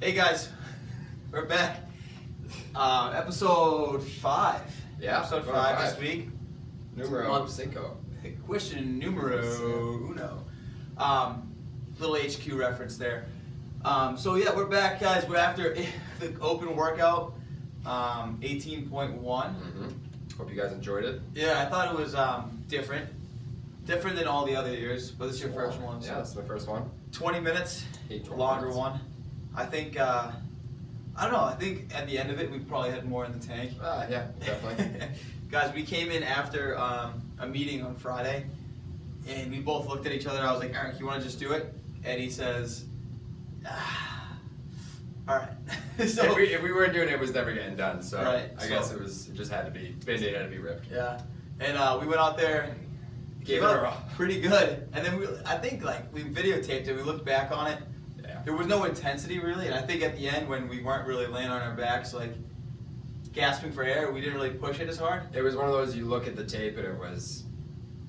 Hey guys, we're back. Episode 5. Yeah, episode 5 this week. Numero cinco. Question numero uno. Little HQ reference there. So yeah, we're back, guys. We're after the open workout, 18.1. Hope you guys enjoyed it. Yeah, I thought it was different than all the other years. But this is your first one. So Yeah, this is my first one. 20 minutes, 20 longer minutes. one. I think. I don't know. I think at the end of it, we probably had more in the tank. Yeah, definitely. Guys, we came in after a meeting on Friday, and we both looked at each other. I was like, Eric, you want to just do it? And he says, all right. So, if we weren't doing it, it was never getting done. So Right, I guess it just had to be. Band-Aid had to be ripped. yeah. And we went out there, Gave came it a out raw. pretty good. And then I think we videotaped it. We looked back on it. Yeah. There was no intensity really, and I think at the end when we weren't really laying on our backs, like gasping for air, we didn't really push it as hard. It was one of those you look at the tape and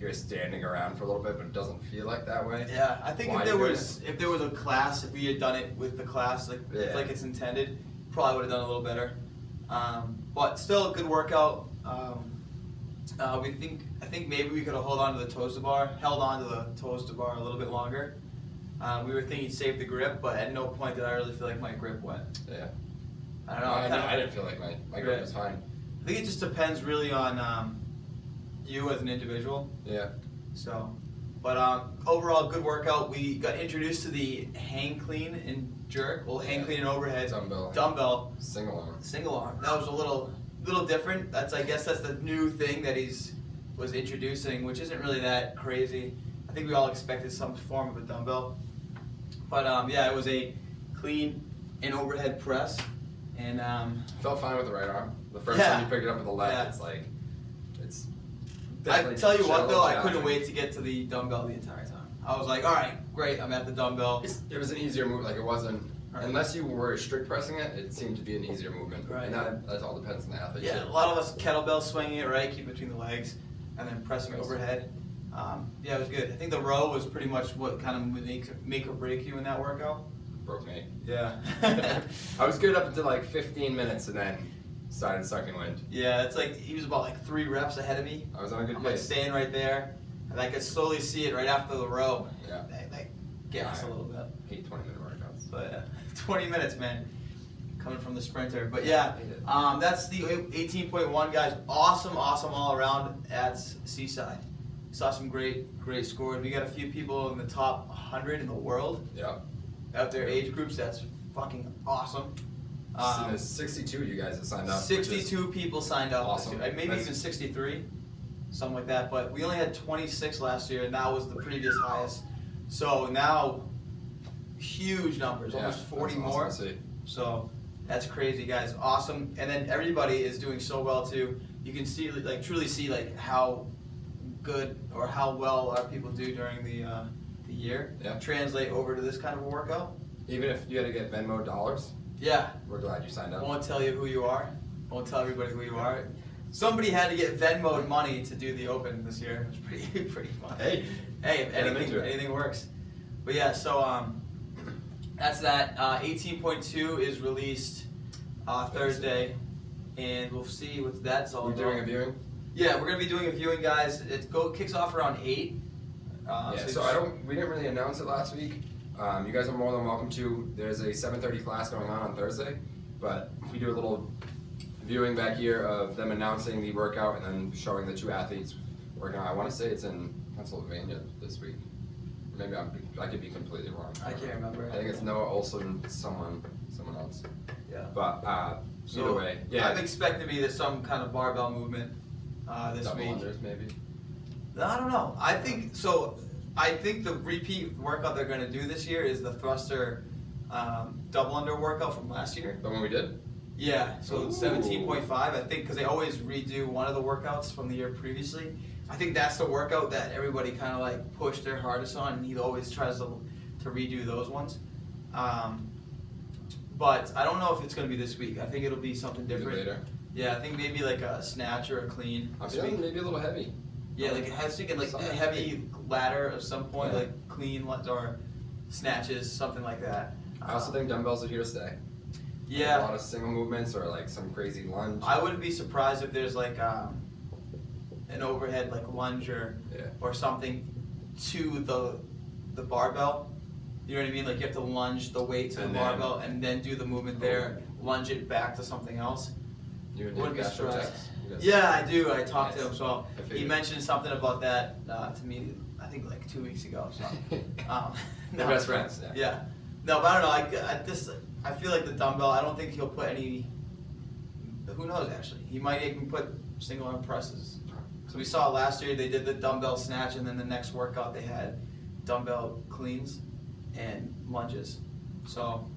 you're standing around for a little bit, but it doesn't feel like that way. Yeah, I think Why if you doing there was a class, if we had done it with the class like it's intended, probably would have done a little better. But still a good workout. I think maybe we could have held on to the toes bar a little bit longer. We were thinking save the grip, but at no point did I really feel like my grip went. Yeah. I don't know. I didn't feel like my grip was fine. I think it just depends really on you as an individual. Yeah. So, but overall, good workout. We got introduced to the hang clean and jerk. Well, hang clean and overhead. Dumbbell. Single arm. Single arm. That was a little different. I guess that's the new thing that was introducing, which isn't really that crazy. I think we all expected some form of a dumbbell. But yeah, it was a clean and overhead press. And Felt fine with the right arm. The first Yeah. time you pick it up with the left, Yeah. it's. I tell you what though, I couldn't challenging. wait to get to the dumbbell the entire time. I was like, all right, great, I'm at the dumbbell. It was an easier move. Like it wasn't, Right. unless you were strict pressing it, it seemed to be an easier movement. Right. And that all depends on the athlete. Yeah, too. a lot of us kettlebell swinging it right, keep between the legs, and then pressing Nice. overhead. Yeah, it was good. I think the row was pretty much what kind of make or break you in that workout. Broke me. Yeah. I was good up until like 15 minutes and then started sucking wind. Yeah, it's like he was about like 3 reps ahead of me. I was on a good I'm like pace. staying right there, and I could slowly see it right after the row. Yeah. Like gas a little bit. Hate 20-minute workouts. But 20 minutes, man, coming from the sprinter. But yeah, that's the 18.1, guys. Awesome all around at Seaside. Saw some great scores. We got a few people in the top 100 in the world Yeah. out there, age groups. That's fucking awesome. So there's 62 you guys that signed up. which is 62 people signed up awesome. this year. Maybe That's- even 63, something like that. But we only had 26 last year, and that was the previous highest. So now, huge numbers, Yeah, almost 40 that's more. awesome to see. So that's crazy, guys. Awesome. And then everybody is doing so well too. You can see, like, truly see, like, how good or how well our people do during the year. Yeah. Translate over to this kind of a workout. Even if you had to get Venmo dollars, Yeah. we're glad you signed I up. won't tell you who you are. I won't tell everybody who you are. Somebody had to get Venmo'd money to do the open this year. It was pretty fun. Hey, If get 'em into it. anything works. But yeah, so that's that. 18.2 is released Thursday, and we'll see what that's all We're about. doing a viewing. Yeah, we're gonna be doing a viewing, guys. It kicks off around 8. We didn't really announce it last week. You guys are more than welcome to. There's a 7:30 class going on Thursday, but we do a little viewing back here of them announcing the workout and then showing the 2 athletes working out. I want to say it's in Pennsylvania this week. Maybe I could be completely wrong. I can't remember. I think it's Noah Olson, someone else. Yeah. But either way, yeah. I'm expecting to be some kind of barbell movement this Double week. unders maybe. I don't know. I think so. I think the repeat workout they're going to do this year is the thruster double under workout from last year. The one we did. Yeah, so Ooh. 17.5, I think, because they always redo one of the workouts from the year previously. I think that's the workout that everybody kind of like pushed their hardest on, and he always tries to redo those ones. But I don't know if it's going to be this week. I think it'll be something Maybe different. later. Yeah, I think maybe like a snatch or a clean I'm this week. feeling maybe a little heavy. Yeah, like I was thinking like a Something heavy ladder of some point, Yeah. like clean or snatches, something like that. I also think dumbbells are here to stay. Yeah. A lot of single movements or like some crazy lunge. I wouldn't be surprised if there's like an overhead like lunge or something to the barbell. You know what I mean? Like you have to lunge the weight to the barbell and then do the movement there, lunge it back to something else. You and Wouldn't be surprised. checks? Yeah, I do. I talked to him, so I he figured. mentioned something about that to me. I think like 2 weeks ago. So They're best friends. Yeah. No, but I don't know. I feel like the dumbbell. I don't think he'll put any. Who knows? Actually, he might even put single arm presses. So we saw last year they did the dumbbell snatch, and then the next workout they had dumbbell cleans and lunges. So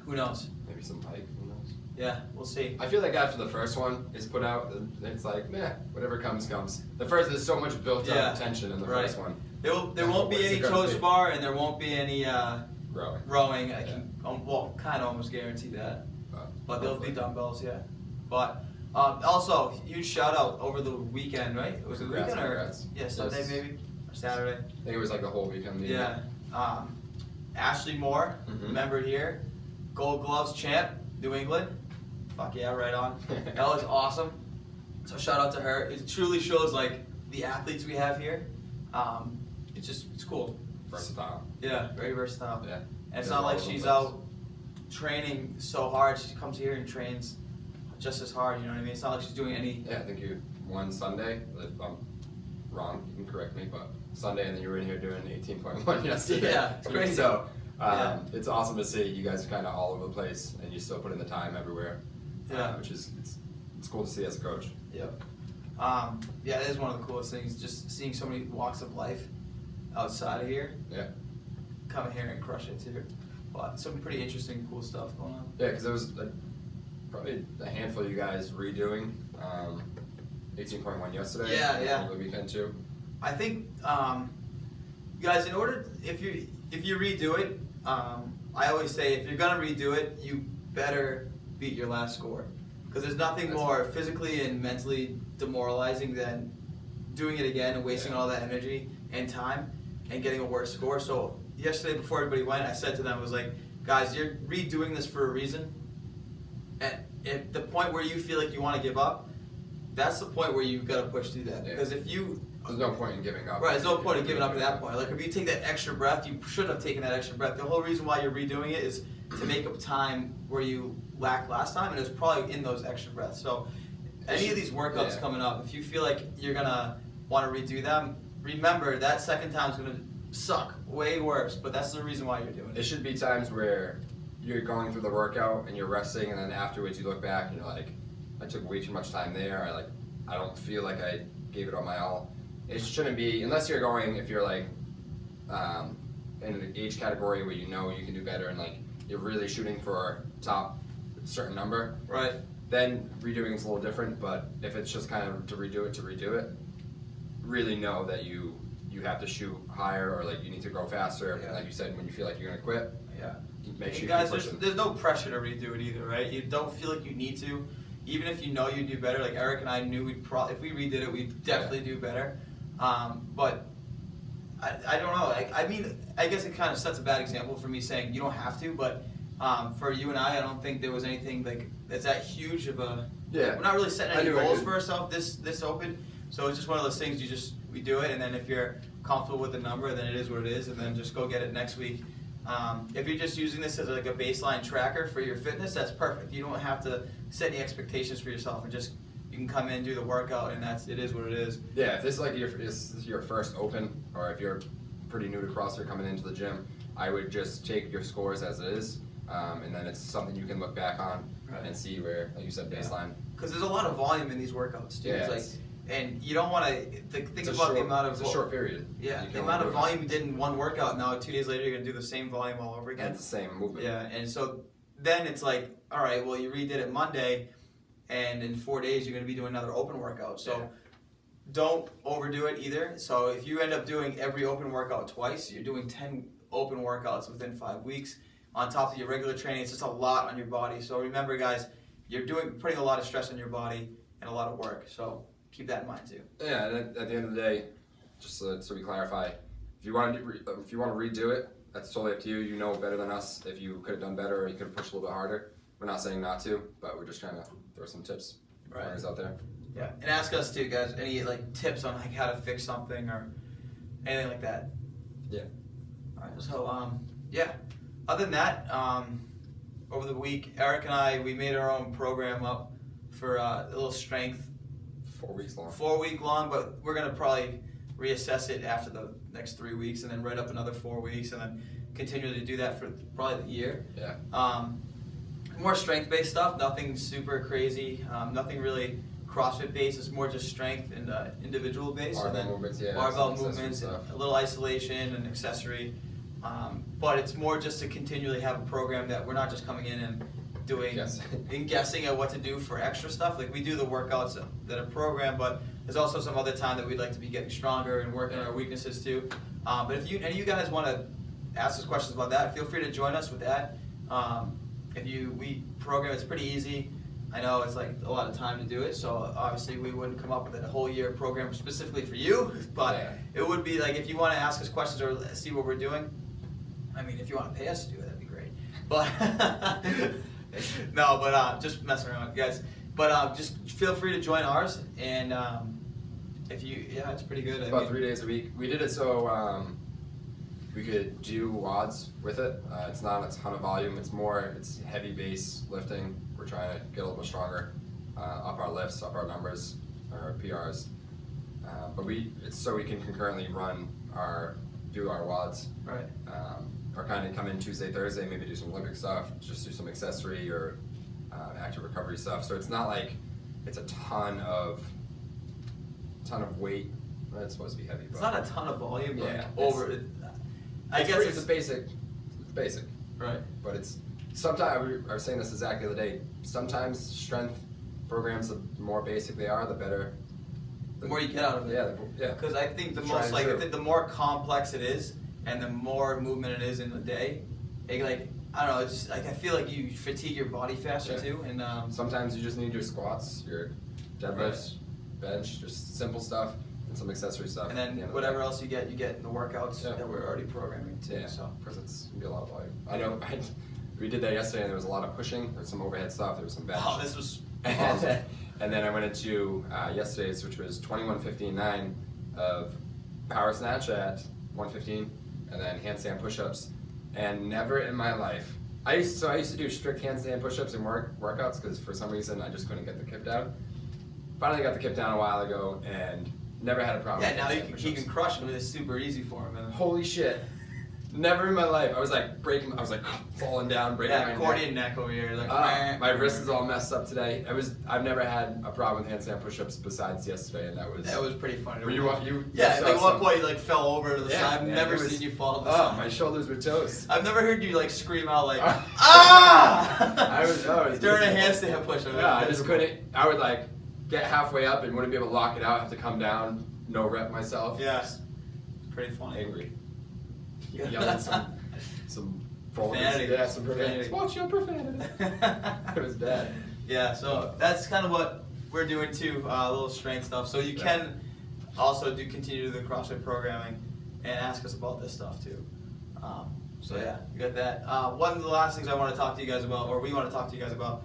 who knows? Maybe some pike. Who knows? Yeah, we'll see. I feel like after the first one is put out, it's like, meh, whatever comes, comes. There's so much built up tension in the first one. There won't be any toe to bar, and there won't be any rowing. I can kind of almost guarantee that. But there'll be dumbbells, yeah. But also, huge shout out over the weekend, right? Was it the weekend or Sunday maybe or Saturday? I think it was like the whole weekend. Yeah. Ashley Moore, member here, Gold Gloves champ, New England. Fuck yeah, right on. That was awesome. So shout out to her. It truly shows like the athletes we have here. It's cool. Versatile. Yeah, very versatile. Yeah. And it's not like she's out training so hard. She comes here and trains just as hard. You know what I mean? It's not like she's doing any. Yeah, I think you won Sunday. If I'm wrong, you can correct me, but Sunday, and then you were in here doing 18.1 yesterday. Yeah, it's crazy. So it's awesome to see you guys are kind of all over the place, and you still put in the time everywhere. Yeah. Which is it's cool to see as a coach. Yep. Yeah, it is one of the coolest things. Just seeing so many walks of life outside of here. Yeah. Coming here and crush it too. But some pretty interesting, cool stuff going on. Yeah, because there was probably a handful of you guys redoing 18.1 yesterday. Yeah. Over the weekend too. I think, guys, in order if you redo it, I always say if you're gonna redo it, you better beat your last score, because there's nothing more physically and mentally demoralizing than doing it again and wasting all that energy and time and getting a worse score. So yesterday, before everybody went, I said to them, I was like, guys, you're redoing this for a reason. At the point where you feel like you want to give up, that's the point where you've got to push through that. Because if you... There's no point in giving up. Right, there's no point in giving up at that point. Like, if you take that extra breath, you should have taken that extra breath. The whole reason why you're redoing it is to make up time where you lacked last time, and it was probably in those extra breaths. So any of these workouts coming up, if you feel like you're going to want to redo them, remember that second time is going to suck way worse, but that's the reason why you're doing it. It should be times where you're going through the workout and you're resting, and then afterwards you look back and you're like, I took way too much time there. I don't feel like I gave it all my all. It shouldn't be, unless you're going, if you're like in an age category where you know you can do better and like you're really shooting for top certain number. Right. Then redoing is a little different, but if it's just kind of to redo it, really know that you have to shoot higher, or like you need to go faster. Yeah. Like you said, when you feel like you're gonna quit, make sure you guys, keep pushing. there's no pressure to redo it either, right? You don't feel like you need to, even if you know you do better. Like Eric and I knew if we redid it, we'd definitely do better. But I don't know. I mean, I guess it kind of sets a bad example for me saying you don't have to, but for you and I don't think there was anything like that's that huge of a. Yeah. We're not really setting any goals for ourselves this open, so it's just one of those things. We do it, and then if you're comfortable with the number, then it is what it is, and then just go get it next week. If you're just using this as like a baseline tracker for your fitness, that's perfect. You don't have to set any expectations for yourself, and just you can come in, do the workout, and it is what it is. Yeah, if this is like your first open, or if you're pretty new to CrossFit coming into the gym, I would just take your scores as it is, and then it's something you can look back on and see where, like you said, baseline. Because there's a lot of volume in these workouts too. Yeah, it's like, and you don't want to think about the amount of. It's a short period. Yeah, the amount of volume you did in one workout. Now 2 days later, you're gonna do the same volume all over again. And it's the same movement. Yeah, and so then it's like, all right, well, you redid it Monday, and in 4 days you're gonna be doing another open workout. So don't overdo it either. So if you end up doing every open workout twice, you're doing 10 open workouts within 5 weeks. On top of your regular training, it's just a lot on your body. So remember, guys, you're putting a lot of stress on your body and a lot of work. So keep that in mind too. Yeah, and at the end of the day, just so we clarify, if you want to redo it, that's totally up to you. You know better than us if you could have done better or you could have pushed a little bit harder. we're not saying not to, but we're just trying to throw some tips out there. Yeah, and ask us too, guys. Any like tips on like how to fix something or anything like that. Yeah. All right. So yeah. Other than that, over the week, Eric and I we made our own program up for a little strength. 4 weeks long. 4 week long, but we're gonna probably reassess it after the next 3 weeks, and then write up another 4 weeks, and then continue to do that for probably the year. Yeah. More strength-based stuff, nothing super crazy, nothing really CrossFit-based. It's more just strength and individual-based. Barbell movements, yeah. Barbell movements, a little isolation and accessory. But it's more just to continually have a program that we're not just coming in and doing and guessing at what to do for extra stuff. Like we do the workouts that are programmed, but there's also some other time that we'd like to be getting stronger and working on our weaknesses too. But if any of you guys want to ask us questions about that, feel free to join us with that. We program, it's pretty easy. I know it's like a lot of time to do it, so obviously we wouldn't come up with a whole year program specifically for you, but it would be like if you want to ask us questions or see what we're doing. I mean, if you want to pay us to do it, that'd be great. But no, but just messing around, guys. But just feel free to join ours, and it's pretty good. It's about 3 days a week. We did it so we could do WODs with it. It's not a ton of volume. It's heavy base lifting. We're trying to get a little bit stronger, up our lifts, up our numbers, our PRs. But it's so we can concurrently do our WODs. Right. Or kind of come in Tuesday, Thursday, maybe do some Olympic stuff, just do some accessory or active recovery stuff. So it's not like it's a ton of weight. Well, it's supposed to be heavy. It's not a ton of volume. Yeah. I guess it's basic. It's basic. Right. But it's sometimes I was saying this exactly the other day. Sometimes strength programs, the more basic they are, the better. The more you get out of it. Yeah. Because I think the more complex it is, and the more movement it is in the day, I don't know. It's just I feel like you fatigue your body faster too. And sometimes you just need your squats, your deadlifts, bench, just simple stuff, and some accessory stuff. And then whatever else you get in the workouts that we're already programming too. Yeah. So because it's gonna be a lot of volume. I know. We did that yesterday, and there was a lot of pushing. There was some overhead stuff. There was some bench. Oh, this was awesome. And then I went into yesterday's, which was 21:15.9 of power snatch at 1:15, and then handstand push-ups. And never in my life, I used to do strict handstand push-ups and workouts because for some reason I just couldn't get the kip down. Finally got the kip down a while ago, and never had a problem. Yeah, now he can crush them. It's super easy for him. Man. Holy shit. Never in my life. I was like falling down, breaking my accordion neck over here. My wrist is all messed up today. I've never had a problem with handstand push-ups besides yesterday, and that was pretty funny. Were you? Yeah, like at one point you fell over to the side. I've never seen you fall to the side. My shoulders were toast. I've never heard you scream out ah! I was during a handstand push-up. Yeah, I just couldn't. I would get halfway up and wouldn't be able to lock it out. Have to come down, no rep myself. Yeah, pretty funny. Angry. Yelling some profanity. Yeah, some profanity. Watch your profanity. It was bad. Yeah, so that's kind of what we're doing too, a little strength stuff. So you can also continue to do the CrossFit programming and ask us about this stuff too. You got that. One of the last things I want to talk to you guys about, or we want to talk to you guys about,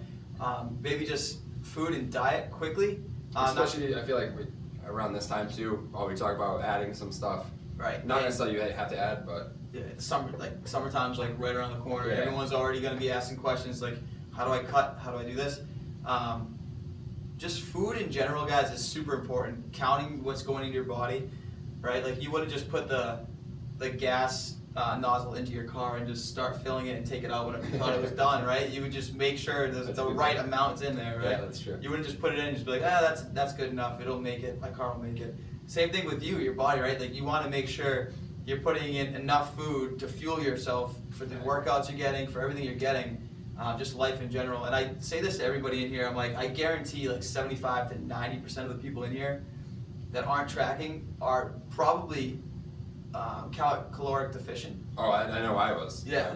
maybe just food and diet quickly. Especially, I feel like around this time too, we talk about adding some stuff. Right. Not necessarily you have to add, but yeah, summertime's right around the corner. Yeah. Everyone's already going to be asking questions like, how do I cut? How do I do this? Just food in general, guys, is super important. Counting what's going into your body, right? Like you wouldn't just put the gas nozzle into your car and just start filling it and take it out whenever you thought it was done, right? You would just make sure the right amount's in there, right? Yeah, that's true. You wouldn't just put it in and just be like, that's good enough. It'll make it. My car will make it. Same thing with your body, right? Like you want to make sure you're putting in enough food to fuel yourself for the workouts you're getting, for everything you're getting, just life in general. And I say this to everybody in here. I'm like, I guarantee 75 to 90% of the people in here that aren't tracking are probably caloric deficient. Oh, I know I was. Yeah.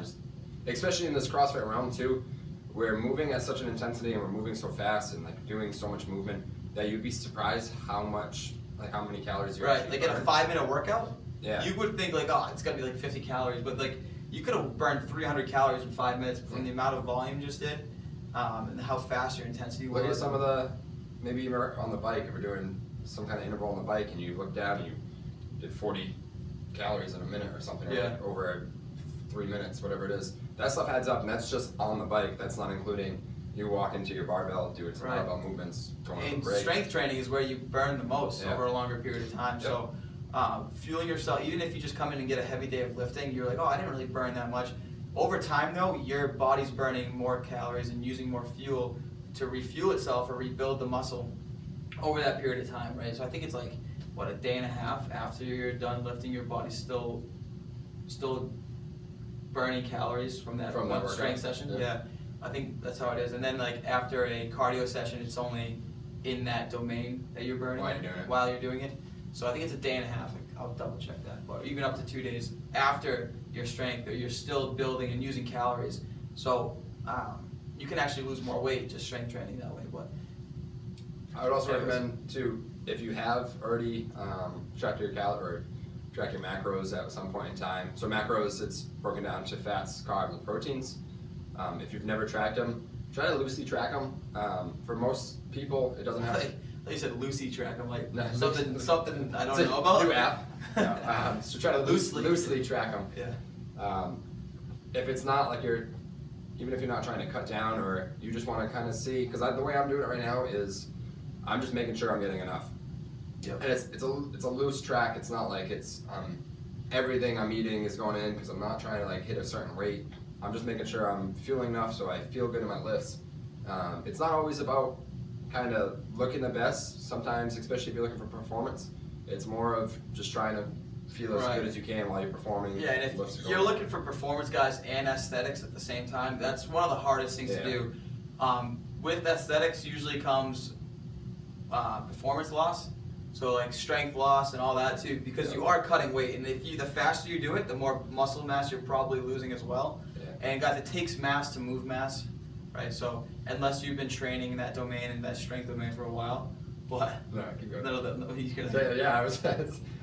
Especially in this CrossFit realm too, we're moving at such an intensity and we're moving so fast and doing so much movement that you'd be surprised how many calories you actually burn. In a 5-minute workout, yeah, you would think it's gotta be 50 calories, but you could have burned 300 calories in 5 minutes from the amount of volume you just did. and how fast your intensity was. Look at some of the, maybe even on the bike, if we're doing some kind of interval on the bike and you look down and you did 40 calories in a minute or something, or like over 3 minutes, whatever it is. That stuff adds up, and that's just on the bike. That's not including you walk into your barbell, doing some barbell movements, going on a break. Strength training is where you burn the most over a longer period of time. So fueling yourself, even if you just come in and get a heavy day of lifting, you're like, oh, I didn't really burn that much. Over time though, your body's burning more calories and using more fuel to refuel itself or rebuild the muscle over that period of time, right? So I think it's like, what, a day and a half after you're done lifting, your body's still burning calories from that one strength session. Yeah, I think that's how it is. And then like after a cardio session, it's only in that domain that you're burning while you're doing it. So I think it's a day and a half. I'll double check that. But even up to 2 days after your strength, or you're still building and using calories. So you can actually lose more weight just strength training that way. But I would also recommend too, if you have already tracked your track your macros at some point in time. So macros, it's broken down to fats, carbs, and proteins. If you've never tracked them, try to loosely track them. For most people, it doesn't have. Like you said, loosely track. I'm like something I don't know about. New app. So try to loosely track them. Yeah. If it's not like even if you're not trying to cut down, or you just want to kind of see, because the way I'm doing it right now is I'm just making sure I'm getting enough. Yep. And it's a loose track. It's not like it's everything I'm eating is going in, because I'm not trying to like hit a certain rate. I'm just making sure I'm fueling enough so I feel good in my lifts. It's not always about kind of looking the best. Sometimes, especially if you're looking for performance, it's more of just trying to feel as good as you can while you're performing. Yeah, and if you're looking for performance, guys, and aesthetics at the same time, that's one of the hardest things to do. With aesthetics usually comes performance loss. So like strength loss and all that too, because you are cutting weight, and the faster you do it, the more muscle mass you're probably losing as well. Yeah. And guys, it takes mass to move mass, right? So unless you've been training in that domain and that strength domain for a while, but no, keep going. I was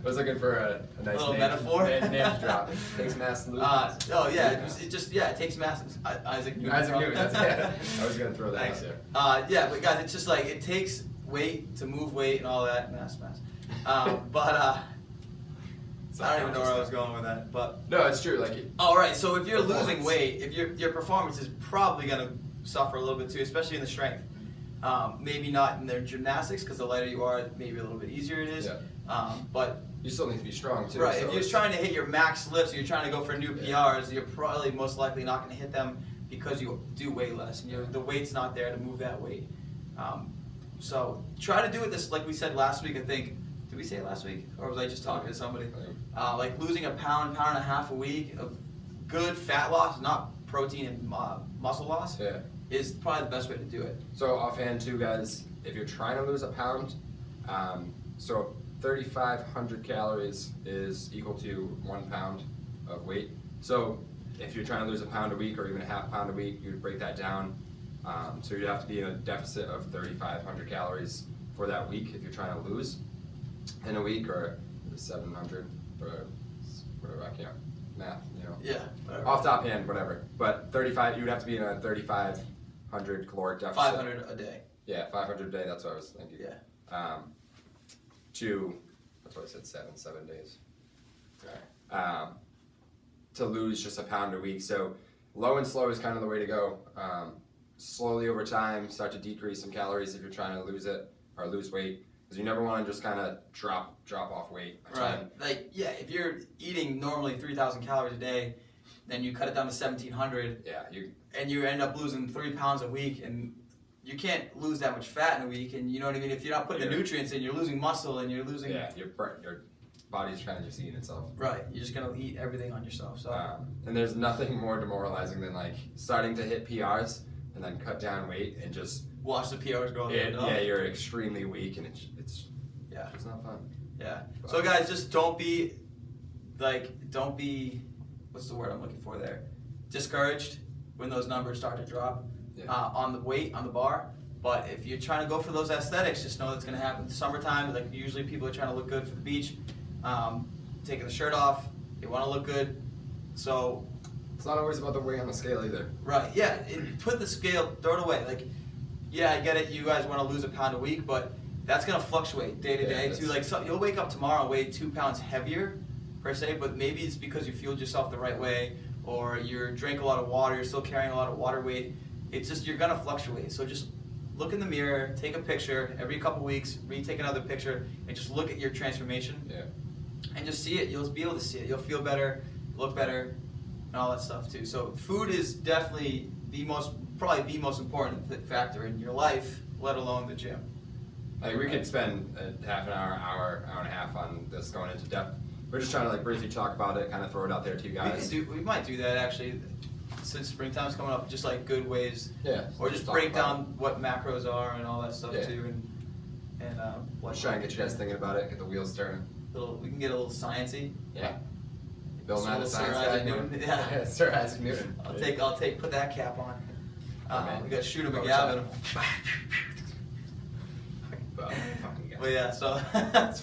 looking for a nice little metaphor. Name to drop. It takes mass to lose mass. Oh yeah, it takes mass. Isaac Newton. That's I was gonna throw that out there. Yeah, but guys, it's just like it takes weight to move weight and all that mass. But I don't even know where I was going with that. But no, it's true. Right. So if you're losing weight, if your performance is probably gonna suffer a little bit too, especially in the strength. Maybe not in their gymnastics, because the lighter you are, maybe a little bit easier it is. Yeah. But you still need to be strong too. Right. So if you're trying to hit your max lifts, or you're trying to go for new PRs, you're probably most likely not going to hit them because you do way less, and the weight's not there to move that weight. So try to do it this, like we said last week. I think. Did we say it last week, or was I just talking to somebody? Like losing a pound and a half a week of good fat loss, not protein and muscle loss. Yeah. Is probably the best way to do it. So offhand too, guys, if you're trying to lose a pound, so 3,500 calories is equal to 1 pound of weight. So if you're trying to lose a pound a week, or even a half pound a week, you'd break that down. So you'd have to be in a deficit of 3,500 calories for that week if you're trying to lose in a week, or 700, or whatever, I can't math, Yeah. Whatever. Off top hand, whatever. But 35, you would have to be in a 3,500 caloric deficit. 500 a day. Yeah, 500 a day. That's what I was thinking. Yeah. That's what I said. 7 days. Right. To lose just a pound a week. So low and slow is kind of the way to go. Slowly over time, start to decrease some calories if you're trying to lose it or lose weight. Because you never want to just kind of drop off weight. Right. If you're eating normally 3,000 calories a day, then you cut it down to 1,700. Yeah. And you end up losing 3 pounds a week, and you can't lose that much fat in a week. And you know what I mean? If you're not putting the nutrients in, you're losing muscle, and you're losing. Yeah. Your body's trying to just eat itself. Right. You're just gonna eat everything on yourself. So. And there's nothing more demoralizing than starting to hit PRs and then cut down weight and just. Watch the PRs go. Yeah, you're extremely weak, and it's just not fun. Yeah. So guys, just don't be what's the word I'm looking for there? Discouraged when those numbers start to drop on the weight, on the bar. But if you're trying to go for those aesthetics, just know that's going to happen. Summertime, usually people are trying to look good for the beach, taking the shirt off. They want to look good. So It's not always about the weight on the scale either. Right. Yeah. Put the scale, throw it away. Like, yeah, I get it. You guys want to lose a pound a week, but that's gonna fluctuate day to day too. Like, so you'll wake up tomorrow and weigh 2 pounds heavier per se, but maybe it's because you fueled yourself the right way, or you drank a lot of water. You're still carrying a lot of water weight. It's just you're gonna fluctuate. So just look in the mirror, take a picture every couple weeks, retake another picture, and just look at your transformation. Yeah. And just see it. You'll be able to see it. You'll feel better, look better, and all that stuff too. So food is definitely probably the most important factor in your life, let alone the gym. Like we could spend a half an hour and a half on this going into depth. We're just trying to like briefly talk about it, kind of throw it out there to you guys. We might do that actually, since springtime's coming up. Just like good ways, Yeah. or just break down what macros are and all that stuff too, and Let's try and get you guys thinking about it, get the wheels turning. We can get a little sciencey. Yeah. Bill Nye the Sir Science Isaac Guy. Newton. Yeah. Sir Isaac Newton. I'll put that cap on. Man. We got Shooter McGavin. Fucking guy. But yeah, so that's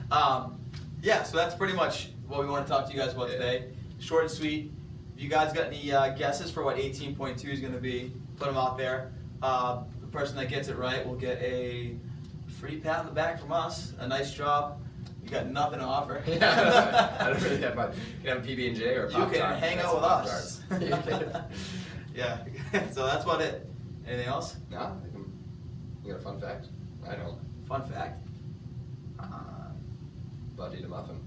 fun. Yeah, so that's pretty much what we want to talk to you guys about today. Short and sweet. If you guys got any guesses for what 18.2 is going to be, put them out there. The person that gets it right will get a free pat on the back from us. A nice job. You got nothing to offer. Yeah, I don't really have much. You can have a PB&J or a Pop-Tart. You can hang out with us. Pop-Tarts. Yeah, so that's about it. Anything else? No, I think you got a fun fact? I don't. Fun fact. About to eat a muffin.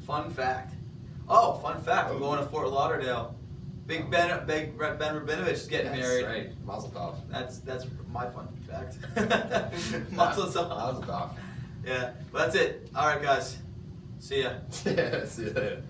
Fun fact. Oh, fun fact. I'm going to Fort Lauderdale. Big Ben Rabinovich is getting married. That's right. Mazel tov. That's my fun fact. Mazel tov. Mazel tov. Yeah, but that's it. All right, guys. See ya. Yeah, see you later.